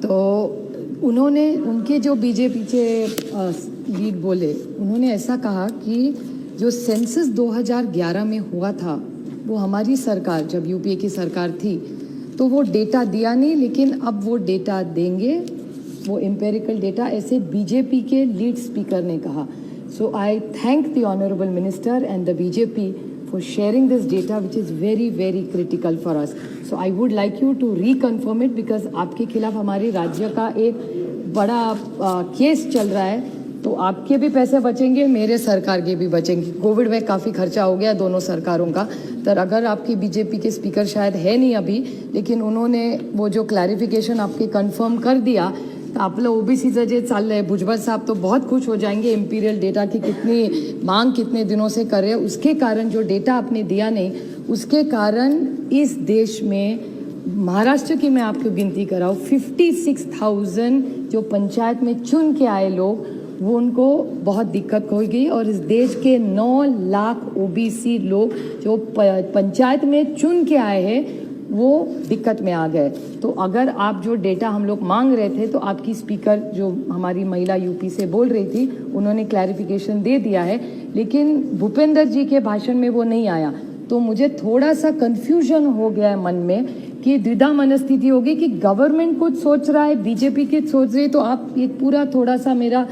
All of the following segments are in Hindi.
तो उन्होंने उनके जो बीजेपी के लीड बोले, उन्होंने ऐसा कहा कि जो सेंसस 2011 में हुआ था वो हमारी सरकार, जब यूपीए की सरकार थी तो वो डेटा दिया नहीं, लेकिन अब वो डेटा देंगे, वो एम्पेरिकल डेटा, ऐसे बीजेपी के लीड स्पीकर ने कहा. So I thank the honourable minister and the BJP for sharing this data which is very very critical for us. So I would like you to reconfirm it because आपके खिलाफ हमारे राज्य का एक बड़ा केस चल रहा है, तो आपके भी पैसे बचेंगे, मेरे सरकार के भी बचेंगे. कोविड में काफ़ी खर्चा हो गया दोनों सरकारों का. तो अगर आपकी बीजेपी के स्पीकर शायद है नहीं अभी, लेकिन उन्होंने वो जो क्लैरिफिकेशन आपके कंफर्म कर दिया, तो आपलं ओबीसीचं जे चाललं आहे, भुजबळ साहब तो बहुत खुश हो जाएंगे. इंपीरियल डेटा की कितनी मांग कितने दिनों से कर रहे हैं, उसके कारण जो डेटा आपने दिया नहीं, उसके कारण इस देश में महाराष्ट्र की मैं आपको गिनती कराऊँ, 56,000 जो पंचायत में चुन के आए लोग, वो उनको बहुत दिक्कत हो गई. और इस देश के 9 लाख ओबीसी लोग जो पंचायत में चुन के आए हैं, वो दिक्कत में आ गए. तो अगर आप जो डेटा हम लोग मांग रहे थे, तो आपकी स्पीकर जो हमारी महिला यूपी से बोल रही थी, उन्होंने क्लैरिफिकेशन दे दिया है, लेकिन भूपेंद्र जी के भाषण में वो नहीं आया. तो मुझे थोड़ा सा कंफ्यूजन हो गया है मन में कि द्विधा मनस्थिति होगी कि गवर्नमेंट कुछ सोच रहा है, बीजेपी कुछ सोच रही है. तो आप एक पूरा थोड़ा सा मेरा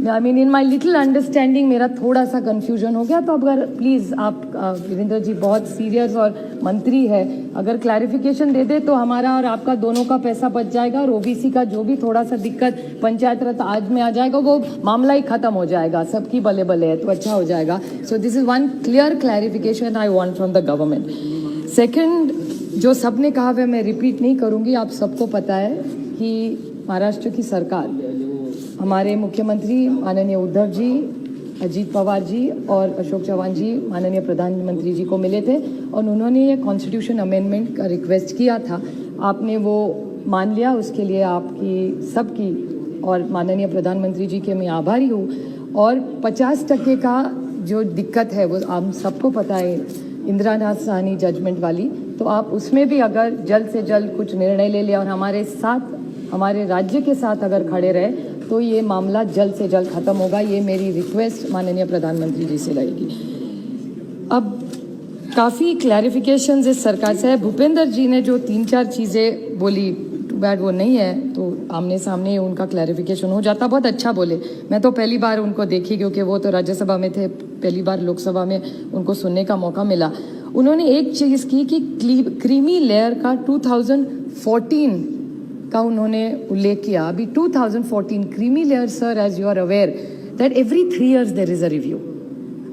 इन माई लिटिल अंडरस्टैंडिंग मेरा थोड़ा सा कंफ्यूजन हो गया. तो अगर प्लीज़ आप वीरेंद्र जी बहुत सीरियस और मंत्री है, अगर क्लैरिफिकेशन दे दे तो हमारा और आपका दोनों का पैसा बच जाएगा, और ओबीसी का जो भी थोड़ा सा दिक्कत पंचायत रथ आज में आ जाएगा, वो मामला ही खत्म हो जाएगा. सबकी भले भले है तो अच्छा हो जाएगा. So this is one clear clarification I want from the government. Second, जो सबने कहा वह मैं रिपीट नहीं करूंगी. आप सबको पता है कि महाराष्ट्र की सरकार, हमारे मुख्यमंत्री माननीय उद्धव जी, अजीत पवार जी और अशोक चौहान जी माननीय प्रधानमंत्री जी को मिले थे, और उन्होंने ये कॉन्स्टिट्यूशन अमेंडमेंट का रिक्वेस्ट किया था. आपने वो मान लिया, उसके लिए आपकी सबकी और माननीय प्रधानमंत्री जी के मैं आभारी हूँ. और 50% का जो दिक्कत है वो हम सबको पता है, इंदिरा साहनी जजमेंट वाली, तो आप उसमें भी अगर जल्द से जल्द कुछ निर्णय ले लिया और हमारे साथ, हमारे राज्य के साथ अगर खड़े रहे, तो ये मामला जल्द से जल्द खत्म होगा. ये मेरी रिक्वेस्ट माननीय प्रधानमंत्री जी से रहेगी. अब काफ़ी क्लैरिफिकेशंस इस सरकार से है. भूपेंद्र जी ने जो 3-4 चीज़ें बोली, टू बैड वो नहीं है, तो आमने सामने उनका क्लैरिफिकेशन हो जाता. बहुत अच्छा बोले. मैं तो पहली बार उनको देखी, क्योंकि वो तो राज्यसभा में थे, पहली बार लोकसभा में उनको सुनने का मौका मिला. उन्होंने एक चीज़ की कि क्रीमी लेयर का 2014 का उन्होंने उल्लेख किया. अभी 2014 creamy layer, sir, as you are aware that every 3 years there is a review.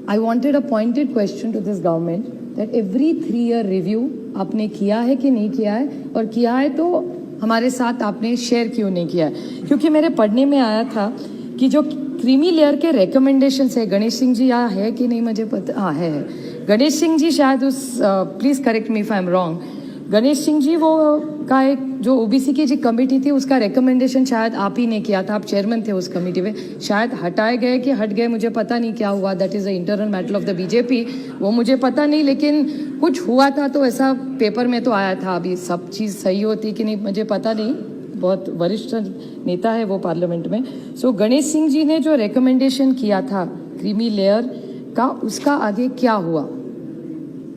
I wanted a pointed question to this government that every 3 year review आपने किया है कि नहीं किया है, और किया है तो हमारे साथ आपने शेयर क्यों नहीं किया है. क्योंकि मेरे पढ़ने में आया था कि जो क्रीमी लेयर के रिकमेंडेशंस है, गणेश सिंह जी यहाँ है कि नहीं मुझे पता, हाँ है. गणेश सिंह जी शायद उस, please correct me if I am wrong, Ganesh Singh ji वो का एक जो ओबीसी की जो कमेटी थी, उसका रिकमेंडेशन शायद आप ही ने किया था. आप चेयरमैन थे उस कमेटी में. शायद हटाए गए कि हट गए, मुझे पता नहीं क्या हुआ. That is the internal matter of the BJP, वो मुझे पता नहीं, लेकिन कुछ हुआ था तो ऐसा पेपर में तो आया था. अभी सब चीज़ सही होती कि नहीं मुझे पता नहीं, बहुत वरिष्ठ नेता है वो पार्लियामेंट में. सो गणेश सिंह जी ने जो रिकमेंडेशन किया था क्रीमी लेयर का, उसका आगे क्या हुआ,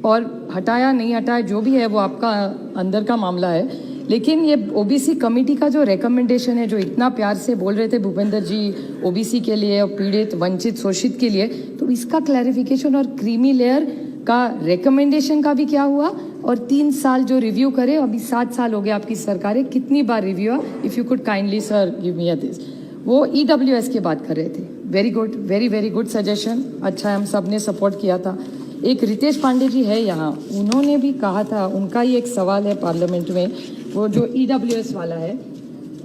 और हटाया नहीं हटाया जो भी है वो आपका अंदर का मामला है. लेकिन ये ओबीसी कमेटी का जो रिकमेंडेशन है, जो इतना प्यार से बोल रहे थे भूपेंद्र जी ओबीसी के लिए और पीड़ित, वंचित, शोषित के लिए, तो इसका क्लैरिफिकेशन और क्रीमी लेयर का रिकमेंडेशन का भी क्या हुआ. और 3 साल जो रिव्यू करे, अभी 7 साल हो गए आपकी सरकारें, कितनी बार रिव्यू हुआ. If you could kindly sir give me this. वो EWS की बात कर रहे थे. Very good, very very good suggestion. अच्छा, हम सब ने सपोर्ट किया था. एक रितेश पांडे जी है यहाँ, उन्होंने भी कहा था, उनका ही एक सवाल है पार्लियामेंट में, वो जो EWS वाला है,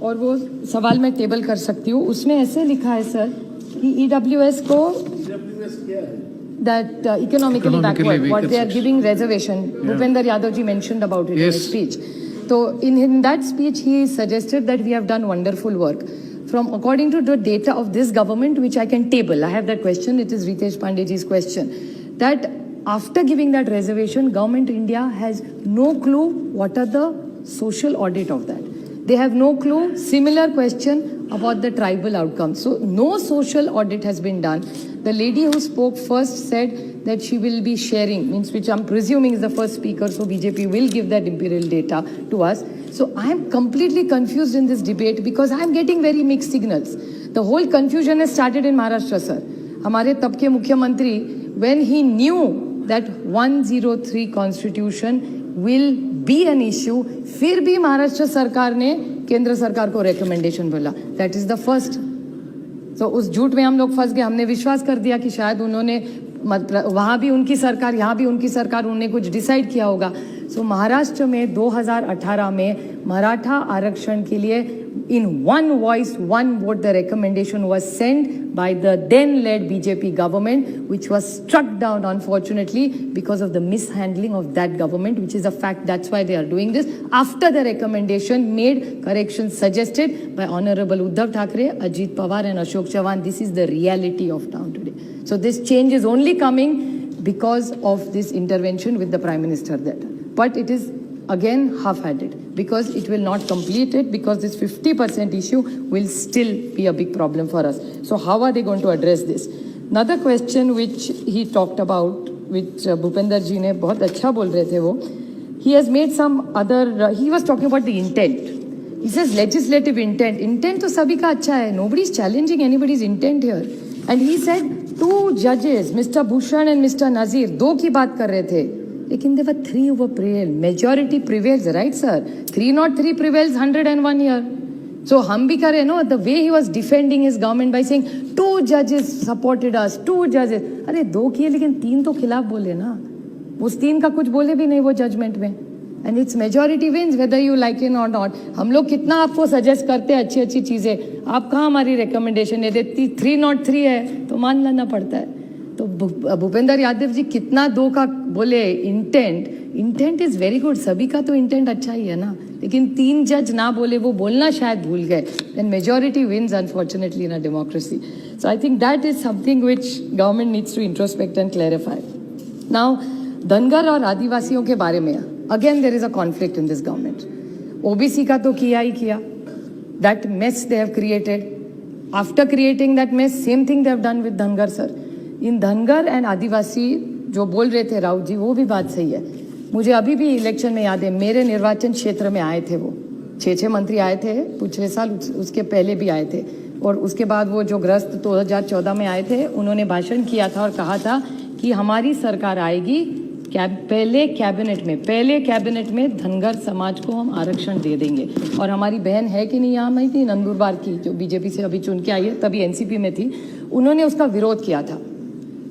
और वो सवाल मैं टेबल कर सकती हूँ. उसमें ऐसे लिखा है सर कि EWS को that economically backward, what they are giving reservation. Bhupender Yadav ji mentioned about it in his speech. So in that speech he suggested that we have done wonderful work. From according to the data of this government, which I can table, I have that question. It is Ritesh Pandey ji's question. That after giving that reservation, government India has no clue what are the social audit of that. They have no clue. Similar question about the tribal outcome. So no social audit has been done. The lady who spoke first said that she will be sharing, means which I'm presuming is the first speaker, so BJP will give that imperial data to us. So I am completely confused in this debate because I am getting very mixed signals. The whole confusion has started in Maharashtra, sir. हमारे तब के मुख्यमंत्री, when he knew that 103 constitution will be an issue, फिर भी महाराष्ट्र सरकार ने केंद्र सरकार को रिकमेंडेशन बोला. That is the first. तो उस झूठ में हम लोग फंस गए. हमने विश्वास कर दिया कि शायद उन्होंने वहां भी उनकी सरकार, यहाँ भी उनकी सरकार, उन्होंने कुछ डिसाइड किया होगा. सो महाराष्ट्र में 2018 में मराठा आरक्षण के लिए in one voice, one vote, the recommendation was sent by the then-led BJP government, which was struck down, unfortunately, because of the mishandling of that government, which is a fact. That's why they are doing this. After the recommendation made, corrections suggested by Honorable Uddhav Thackeray, Ajit Pawar and Ashok Chavan, this is the reality of town today. So this change is only coming because of this intervention with the Prime Minister there. But it is again half-hearted because it will not complete it, because this 50% issue will still be a big problem for us. So how are they going to address this? Another question which he talked about, which Bhupender ji ne bahut acha bol rahe the wo, he has made some other, he was talking about the intent. He says legislative intent. Intent to sabhi ka acha hai. Nobody is challenging anybody's intent here. And he said 2 judges, Mr. Bhushan and Mr. Nazir, 2 की बात कर रहे थे. लेकिन there were 3 over prevail. Majority prevails, right, sir? 303 prevails 101 here. So हम भी करे, no? The way he was defending his government by saying 2 judges supported us, 2 judges. अरे 2 किए लेकिन 3 तो खिलाफ बोले ना. उस 3 का कुछ बोले भी नहीं वो जजमेंट में. And its majority wins whether you like it or not. हम लोग कितना आपको सजेस्ट करते हैं अच्छी अच्छी चीजें, आप कहाँ हमारी रिकमेंडेशन है देती. 303 है तो मान लेना पड़ता है. तो भूपेंद्र यादव जी कितना 2 का बोले. इंटेंट इज वेरी गुड, सभी का तो इंटेंट अच्छा ही है ना. लेकिन 3 जज ना बोले, वो बोलना शायद भूल गए. Then majority wins unfortunately in a democracy. So I think that is something which government needs to introspect and clarify. Now Dhangar और आदिवासियों के बारे में again there is a conflict in this government. OBC का तो किया ही किया. That mess they have created. After creating that mess, same thing they have done with Dhangar. Sir, इन धनगर एंड आदिवासी जो बोल रहे थे राउत जी, वो भी बात सही है. मुझे अभी भी इलेक्शन में याद है, मेरे निर्वाचन क्षेत्र में आए थे वो 6 मंत्री आए थे पिछले साल, उसके पहले भी आए थे. और उसके बाद वो जो ग्रस्त 2014 में आए थे, उन्होंने भाषण किया था और कहा था कि हमारी सरकार आएगी, पहले कैबिनेट में धनगर समाज को हम आरक्षण दे देंगे. और हमारी बहन है कि नहीं यहाँ में थी, नंदुरबार की, जो बीजेपी से अभी चुन के आई है, तभी एनसीपी में थी, उन्होंने उसका विरोध किया था.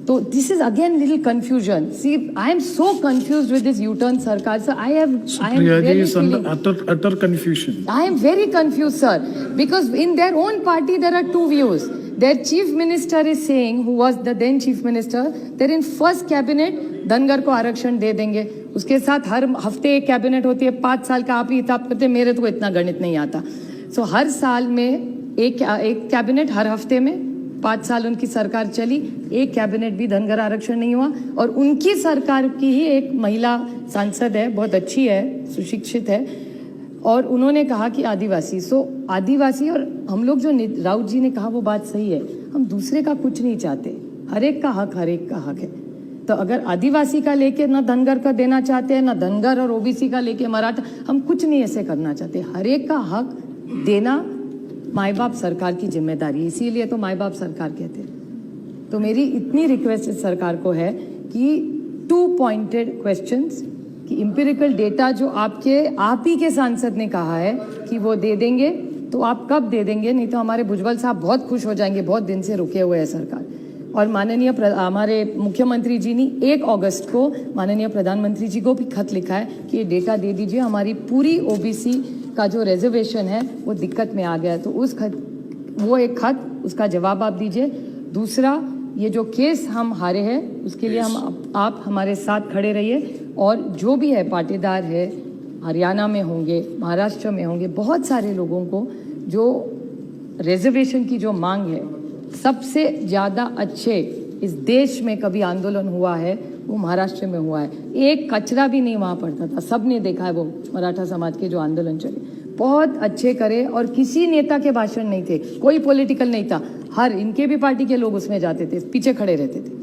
So this is again little confusion. See, I am so confused with this U-turn sarkar. So I am really is under utter confusion. I am very confused, sir, because in their own party there are 2 views. Their chief minister is saying, who was the then chief minister, that in first cabinet Dhangar को आरक्षण दे देंगे. उसके साथ हर हफ्ते एक कैबिनेट होती है, 5 साल का आप ही हिसाब करते. मेरे तो इतना गणित नहीं आता. सो हर साल में एक कैबिनेट, हर हफ्ते में 5 साल उनकी सरकार चली, एक कैबिनेट भी धनगर आरक्षण नहीं हुआ. और उनकी सरकार की ही एक महिला सांसद है, बहुत अच्छी है, सुशिक्षित है, और उन्होंने कहा कि आदिवासी. सो आदिवासी और हम लोग, जो राउत जी ने कहा वो बात सही है, हम दूसरे का कुछ नहीं चाहते. हर एक का हक है. तो अगर आदिवासी का लेके ना धनगर का देना चाहते हैं, ना धनगर और ओबीसी का लेके मराठा, हम कुछ नहीं ऐसे करना चाहते. हर एक का हक देना माई बाप सरकार की जिम्मेदारी है, इसीलिए तो माई बाप सरकार कहते हैं. तो मेरी इतनी रिक्वेस्ट इस सरकार को है कि 2 पॉइंटेड क्वेश्चंस, कि इंपिरिकल डेटा जो आप ही के सांसद ने कहा है कि वो दे देंगे, तो आप कब दे देंगे? नहीं तो हमारे भुजबल साहब बहुत खुश हो जाएंगे, बहुत दिन से रुके हुए हैं सरकार. और माननीय हमारे मुख्यमंत्री जी ने 1 अगस्त को माननीय प्रधानमंत्री जी को भी खत लिखा है कि ये डेटा दे दीजिए, हमारी पूरी ओबीसी का जो रिजर्वेशन है वो दिक्कत में आ गया है. तो वो एक खत, उसका जवाब आप दीजिए. दूसरा, ये जो केस हम हारे हैं उसके लिए आप हमारे साथ खड़े रहिए. और जो भी है पाटीदार है, हरियाणा में होंगे, महाराष्ट्र में होंगे, बहुत सारे लोगों को जो रिजर्वेशन की जो मांग है, सबसे ज़्यादा अच्छे इस देश में कभी आंदोलन हुआ है वो महाराष्ट्र में हुआ है. एक कचरा भी नहीं वहाँ पड़ता था, सबने देखा है वो मराठा समाज के जो आंदोलन चले. बहुत अच्छे करे और किसी नेता के भाषण नहीं थे, कोई पॉलिटिकल नहीं था, हर इनके भी पार्टी के लोग उसमें जाते थे, पीछे खड़े रहते थे.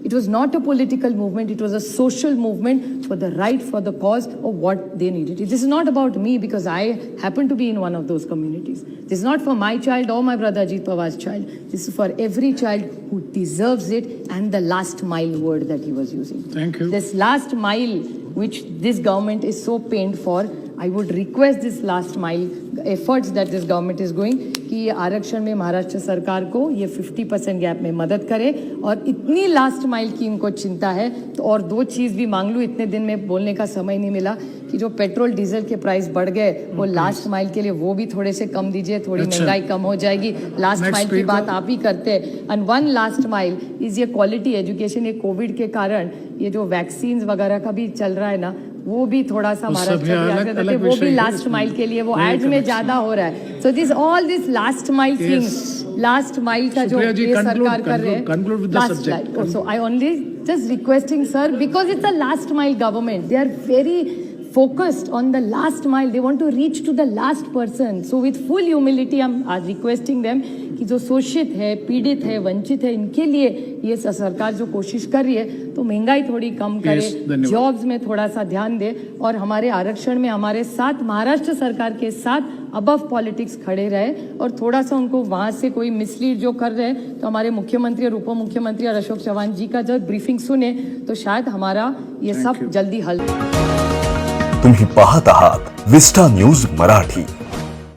It was not a political movement, it was a social movement for the right, for the cause of what they needed. This is not about me because I happen to be in one of those communities. This is not for my child or my brother Ajit Pawar's child. This is for every child who deserves it, and the last mile word that he was using. Thank you. This last mile which this government is so pained for, I would request this last mile efforts that this government is going कि ये आरक्षण में महाराष्ट्र सरकार को ये 50% गैप में मदद करे, और इतनी लास्ट माइल की इनको चिंता है तो और दो चीज़ भी मांग लूँ, इतने दिन में बोलने का समय नहीं मिला, कि जो पेट्रोल डीजल के प्राइस बढ़ गए वो लास्ट माइल के लिए वो भी थोड़े से कम दीजिए, थोड़ी महंगाई कम हो जाएगी. लास्ट माइल की बात आप ही करते हैं. And one last mile is ये क्वालिटी एजुकेशन. ये कोविड के कारण ये जो वैक्सीन वगैरह का भी चल रहा है ना, वो भी थोड़ा सा महाराष्ट्र वो भी लास्ट माइल के लिए वो एड्स में ज्यादा हो रहा है. So this all this last mile things, last mile का जो ये सरकार कर रहे हैं. So I only just requesting sir, because it's a last mile government, they are very focused on the last mile, they want to reach to the last person. So with full humility I'm requesting them कि जो शोषित है, पीड़ित है, वंचित है, इनके लिए ये सरकार जो कोशिश कर रही है तो महंगाई थोड़ी कम करे, जॉब्स में थोड़ा सा ध्यान दे, और हमारे आरक्षण में हमारे साथ महाराष्ट्र सरकार के साथ अबव पॉलिटिक्स खड़े रहे, और थोड़ा सा उनको वहां से कोई मिसलीड जो कर रहे हैं तो हमारे मुख्यमंत्री और उप मुख्यमंत्री और अशोक चव्हाण जी का जब ब्रीफिंग सुने तो शायद हमारा ये सब जल्दी हल. तुम्ही पाहत आहात विस्टा न्यूज मराठी.